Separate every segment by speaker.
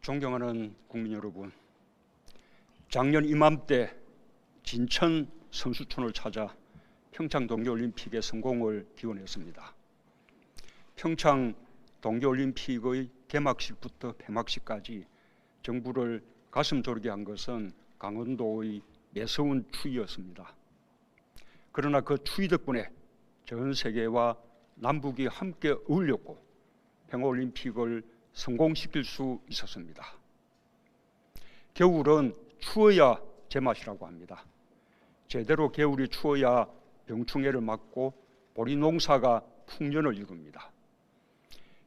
Speaker 1: 존경하는 국민 여러분, 작년 이맘때 진천 선수촌을 찾아 평창 동계올림픽의 성공을 기원했습니다. 평창 동계올림픽의 개막식부터 폐막식까지 정부를 가슴 졸이게 한 것은 강원도의 매서운 추위였습니다. 그러나 그 추위 덕분에 전 세계와 남북이 함께 어울렸고 평화올림픽을 성공시킬 수 있었습니다. 겨울은 추워야 제맛이라고 합니다. 제대로 겨울이 추워야 병충해를 막고 보리 농사가 풍년을 이룹니다.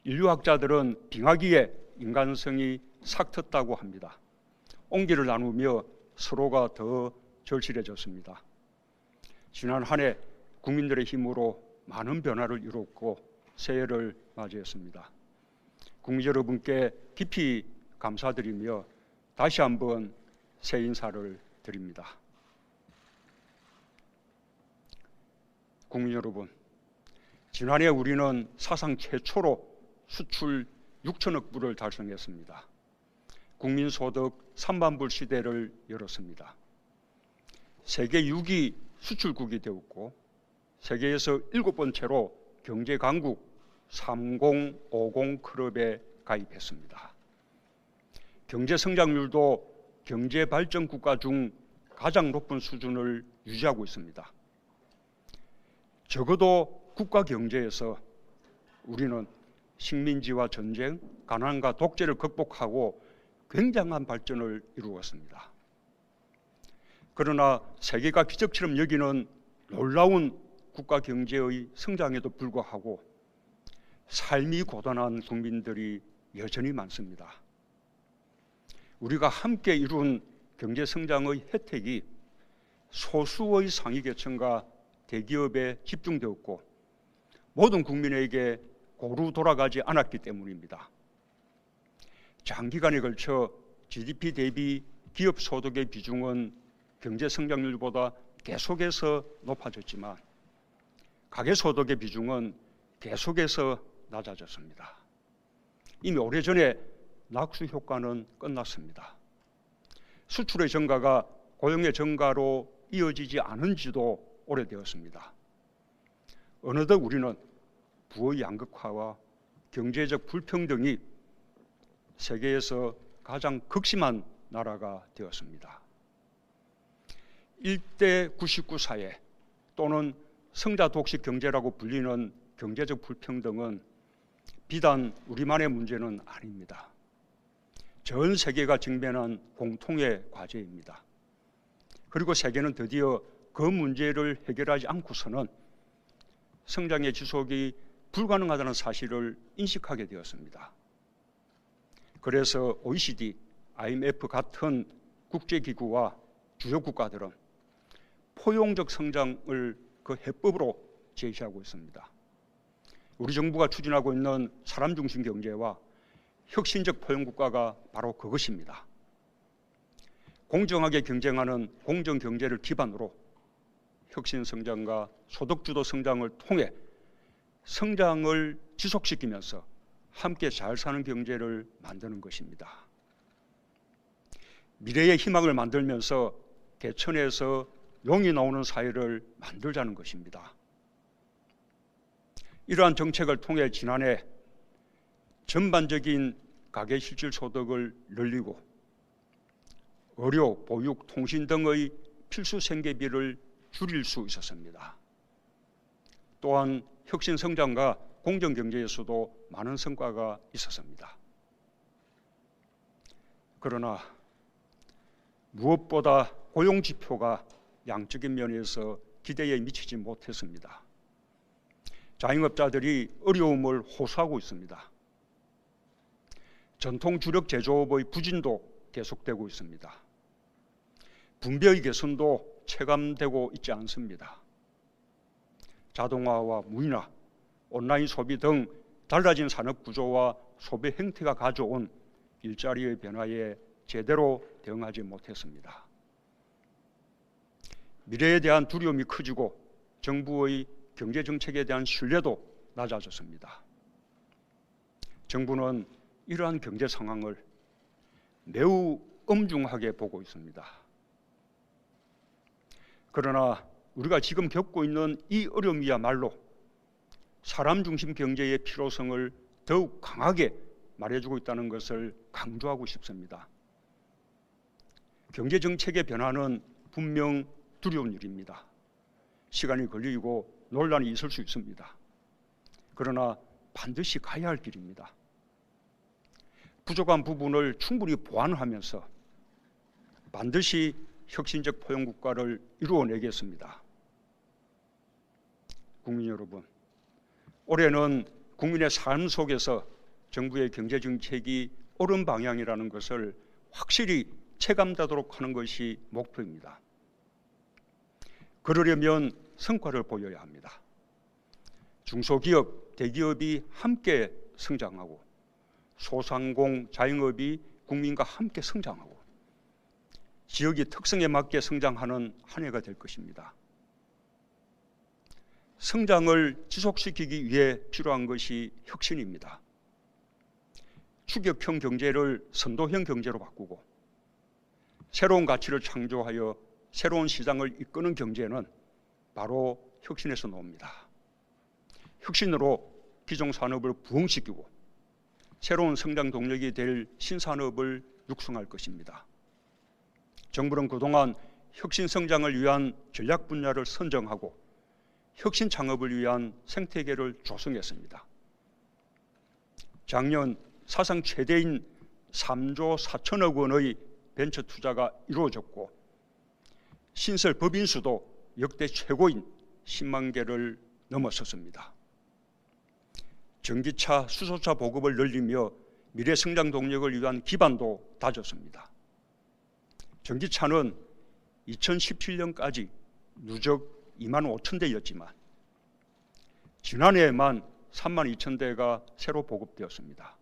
Speaker 1: 인류학자들은 빙하기에 인간성이 삭텄다고 합니다. 온기를 나누며 서로가 더 절실해졌습니다. 지난 한 해 국민들의 힘으로 많은 변화를 이뤘고 새해를 맞이했습니다. 국민 여러분께 깊이 감사드리며 다시 한번 새해 인사를 드립니다. 국민 여러분, 지난해 우리는 사상 최초로 수출 6천억 불을 달성했습니다. 국민소득 3만 불 시대를 열었습니다. 세계 6위 수출국이 되었고 세계에서 7번째로 경제강국 3050 클럽에 가입했습니다. 경제성장률도 경제발전국가 중 가장 높은 수준을 유지하고 있습니다. 적어도 국가 경제에서 우리는 식민지와 전쟁, 가난과 독재를 극복하고 굉장한 발전을 이루었습니다. 그러나 세계가 기적처럼 여기는 놀라운 국가 경제의 성장에도 불구하고 삶이 고단한 국민들이 여전히 많습니다. 우리가 함께 이룬 경제 성장의 혜택이 소수의 상위 계층과 대기업에 집중되었고 모든 국민에게 고루 돌아가지 않았기 때문입니다. 장기간에 걸쳐 GDP 대비 기업 소득의 비중은 경제 성장률보다 계속해서 높아졌지만 가계 소득의 비중은 계속해서 낮아졌습니다. 이미 오래전에 낙수 효과는 끝났습니다. 수출의 증가가 고용의 증가로 이어지지 않은 지도 오래되었습니다. 어느덧 우리는 부의 양극화와 경제적 불평등이 세계에서 가장 극심한 나라가 되었습니다. 1대 99 사회 또는 성자 독식 경제라고 불리는 경제적 불평등은 비단 우리만의 문제는 아닙니다. 전 세계가 직면한 공통의 과제입니다. 그리고 세계는 드디어 그 문제를 해결하지 않고서는 성장의 지속이 불가능하다는 사실을 인식하게 되었습니다. 그래서 OECD, IMF 같은 국제기구와 주요 국가들은 포용적 성장을 그 해법으로 제시하고 있습니다. 우리 정부가 추진하고 있는 사람 중심 경제와 혁신적 포용 국가가 바로 그것입니다. 공정하게 경쟁하는 공정 경제를 기반으로 혁신 성장과 소득 주도 성장을 통해 성장을 지속시키면서 함께 잘 사는 경제를 만드는 것입니다. 미래의 희망을 만들면서 개천에서 용이 나오는 사회를 만들자는 것입니다. 이러한 정책을 통해 지난해 전반적인 가계 실질 소득을 늘리고 의료, 보육, 통신 등의 필수 생계비를 줄일 수 있었습니다. 또한 혁신 성장과 공정 경제에서도 많은 성과가 있었습니다. 그러나 무엇보다 고용 지표가 양적인 면에서 기대에 미치지 못했습니다. 자영업자들이 어려움을 호소하고 있습니다. 전통 주력 제조업의 부진도 계속되고 있습니다. 분배의 개선도 체감되고 있지 않습니다. 자동화와 무인화, 온라인 소비 등 달라진 산업 구조와 소비 행태가 가져온 일자리의 변화에 제대로 대응하지 못했습니다. 미래에 대한 두려움이 커지고 정부의 경제 정책에 대한 신뢰도 낮아졌습니다. 정부는 이러한 경제 상황을 매우 엄중하게 보고 있습니다. 그러나 우리가 지금 겪고 있는 이 어려움이야말로 사람 중심 경제의 필요성을 더욱 강하게 말해주고 있다는 것을 강조하고 싶습니다. 경제 정책의 변화는 분명 두려운 일입니다. 시간이 걸리고 논란이 있을 수 있습니다. 그러나 반드시 가야 할 길입니다. 부족한 부분을 충분히 보완하면서 반드시 혁신적 포용국가를 이루어내겠습니다. 국민 여러분, 올해는 국민의 삶 속에서 정부의 경제정책이 옳은 방향이라는 것을 확실히 체감되도록 하는 것이 목표입니다. 그러려면 성과를 보여야 합니다. 중소기업, 대기업이 함께 성장하고 소상공, 자영업이 국민과 함께 성장하고 지역의 특성에 맞게 성장하는 한 해가 될 것입니다. 성장을 지속시키기 위해 필요한 것이 혁신입니다. 추격형 경제를 선도형 경제로 바꾸고 새로운 가치를 창조하여 새로운 시장을 이끄는 경제는 바로 혁신에서 나옵니다. 혁신으로 기존 산업을 부흥시키고 새로운 성장 동력이 될 신산업을 육성할 것입니다. 정부는 그동안 혁신 성장을 위한 전략 분야를 선정하고 혁신 창업을 위한 생태계를 조성했습니다. 작년 사상 최대인 3조 4천억 원의 벤처 투자가 이루어졌고 신설 법인 수도 역대 최고인 10만 개를 넘어섰습니다. 전기차, 수소차 보급을 늘리며 미래 성장 동력을 위한 기반도 다졌습니다. 전기차는 2017년까지 누적 2만 5천 대였지만 지난해에만 3만 2천 대가 새로 보급되었습니다.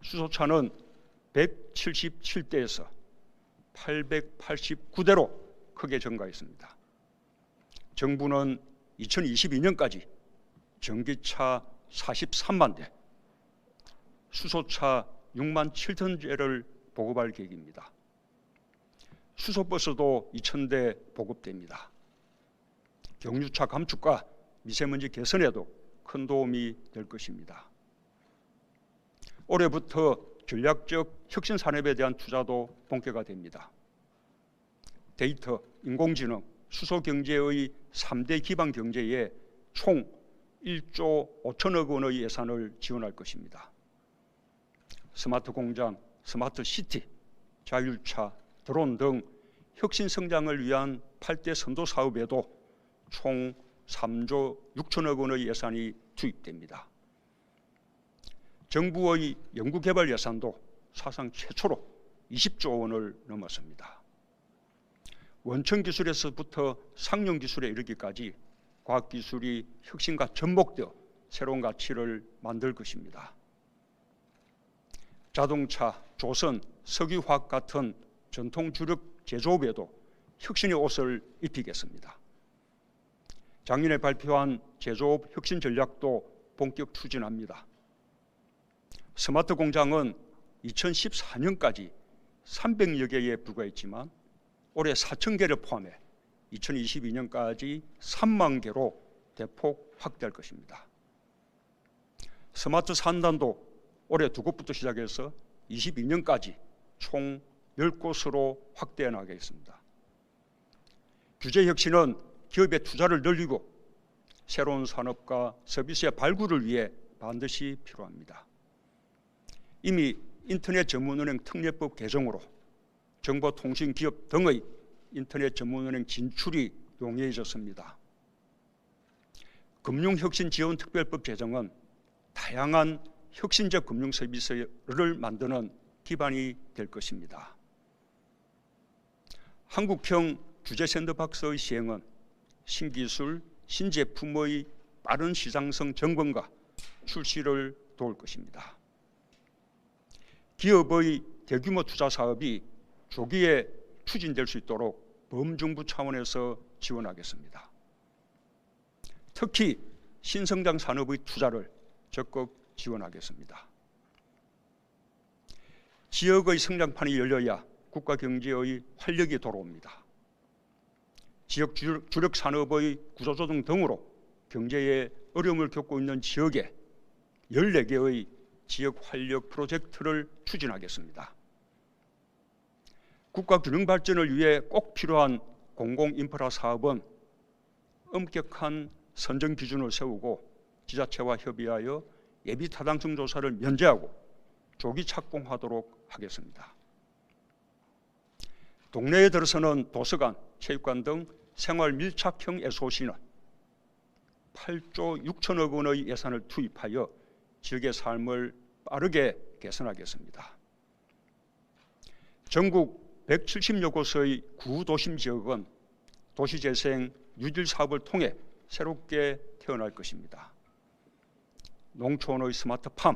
Speaker 1: 수소차는 177대에서 889대로 크게 증가했습니다. 정부는 2022년까지 전기차 43만 대, 수소차 6만 7천 대를 보급할 계획입니다. 수소버스도 2,000대 보급됩니다. 경유차 감축과 미세먼지 개선에도 큰 도움이 될 것입니다. 올해부터 전략적 혁신 산업에 대한 투자도 본격화됩니다. 데이터, 인공지능, 수소 경제의 3대 기반 경제에 총 1조 5천억 원의 예산을 지원할 것입니다. 스마트 공장, 스마트 시티, 자율차, 드론 등 혁신 성장을 위한 8대 선도 사업에도 총 3조 6천억 원의 예산이 투입됩니다. 정부의 연구개발 예산도 사상 최초로 20조 원을 넘었습니다. 원천 기술에서부터 상용 기술에 이르기까지 과학기술이 혁신과 접목되어 새로운 가치를 만들 것입니다. 자동차, 조선, 석유화학 같은 전통 주력 제조업에도 혁신의 옷을 입히겠습니다. 작년에 발표한 제조업 혁신 전략도 본격 추진합니다. 스마트 공장은 2014년까지 300여 개에 불과했지만 올해 4천 개를 포함해 2022년까지 3만 개로 대폭 확대할 것입니다. 스마트 산단도 올해 2곳부터 시작해서 22년까지 총 10곳으로 확대해 나가겠습니다. 규제 혁신은 기업의 투자를 늘리고 새로운 산업과 서비스의 발굴을 위해 반드시 필요합니다. 이미 인터넷 전문은행 특례법 개정으로 정보통신기업 등의 인터넷 전문은행 진출이 용이해졌습니다. 금융혁신지원특별법 제정은 다양한 혁신적 금융 서비스를 만드는 기반이 될 것입니다. 한국형 규제 샌드박스의 시행은 신기술, 신제품의 빠른 시장성 점검과 출시를 도울 것입니다. 기업의 대규모 투자 사업이 조기에 추진될 수 있도록 범정부 차원에서 지원하겠습니다. 특히 신성장 산업의 투자를 적극 지원하겠습니다. 지역의 성장판이 열려야 국가 경제의 활력이 돌아옵니다. 지역 주력 산업의 구조조정 등으로 경제에 어려움을 겪고 있는 지역에 14개의 지역 활력 프로젝트를 추진하겠습니다. 국가 균형 발전을 위해 꼭 필요한 공공인프라 사업은 엄격한 선정 기준을 세우고 지자체와 협의하여 예비 타당성 조사를 면제하고 조기 착공하도록 하겠습니다. 동네에 들어서는 도서관, 체육관 등 생활 밀착형 SOC는 8조 6천억 원의 예산을 투입하여 지역의 삶을 빠르게 개선하겠습니다. 전국 170여 곳의 구도심 지역은 도시재생 유질 사업을 통해 새롭게 태어날 것입니다. 농촌의 스마트팜,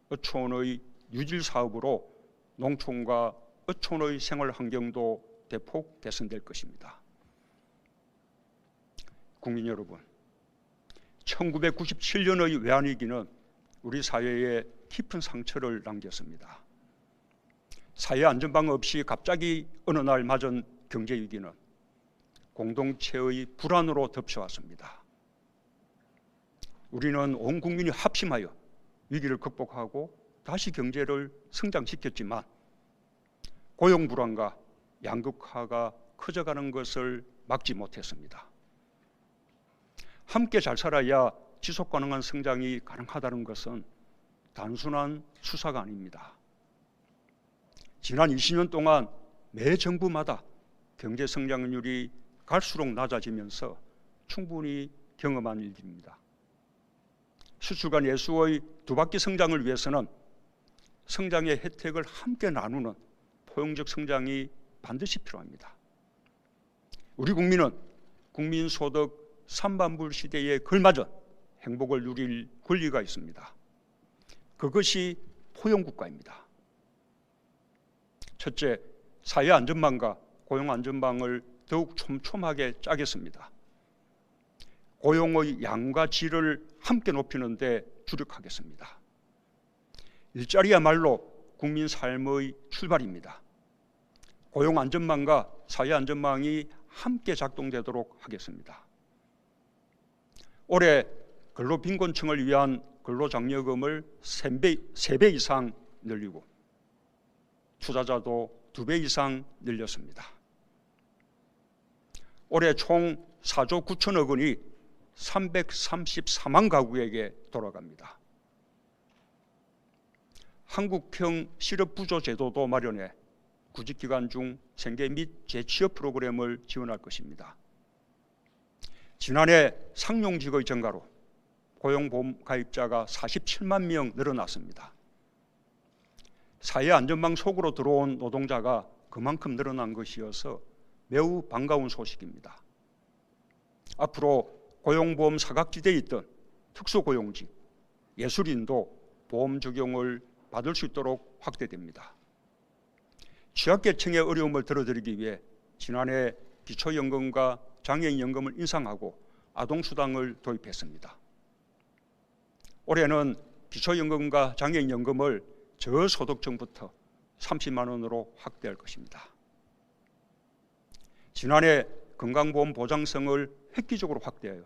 Speaker 1: 어촌의 유질 사업으로 농촌과 어촌의 생활 환경도 대폭 개선될 것입니다. 국민 여러분, 1997년의 외환위기는 우리 사회에 깊은 상처를 남겼습니다. 사회 안전망 없이 갑자기 어느 날 맞은 경제위기는 공동체의 불안으로 덮쳐왔습니다. 우리는 온 국민이 합심하여 위기를 극복하고 다시 경제를 성장시켰지만 고용 불안과 양극화가 커져가는 것을 막지 못했습니다. 함께 잘 살아야 지속 가능한 성장이 가능하다는 것은 단순한 수사가 아닙니다. 지난 20년 동안 매 정부마다 경제 성장률이 갈수록 낮아지면서 충분히 경험한 일입니다. 수출과 내수의 두 바퀴 성장을 위해서는 성장의 혜택을 함께 나누는 포용적 성장이 반드시 필요합니다. 우리 국민은 국민소득 3만불 시대에 걸맞은 행복을 누릴 권리가 있습니다. 그것이 포용국가입니다. 첫째, 사회안전망과 고용안전망을 더욱 촘촘하게 짜겠습니다. 고용의 양과 질을 함께 높이는 데 주력하겠습니다. 일자리야말로 국민 삶의 출발입니다. 고용안전망과 사회안전망이 함께 작동되도록 하겠습니다. 올해 근로빈곤층을 위한 근로장려금을 3배 이상 늘리고 투자자도 2배 이상 늘렸습니다. 올해 총 4조 9천억 원이 334만 가구에게 돌아갑니다. 한국형 실업부조 제도도 마련해 구직기간 중 생계 및 재취업 프로그램을 지원할 것입니다. 지난해 상용직의 증가로 고용보험 가입자가 47만 명 늘어났습니다. 사회안전망 속으로 들어온 노동자가 그만큼 늘어난 것이어서 매우 반가운 소식입니다. 앞으로 고용보험 사각지대에 있던 특수고용직, 예술인도 보험 적용을 받을 수 있도록 확대됩니다. 취약계층의 어려움을 덜어드리기 위해 지난해 기초연금과 장애인연금을 인상하고 아동수당을 도입했습니다. 올해는 기초연금과 장애인연금을 저소득층부터 30만 원으로 확대할 것입니다. 지난해 건강보험 보장성을 획기적으로 확대하여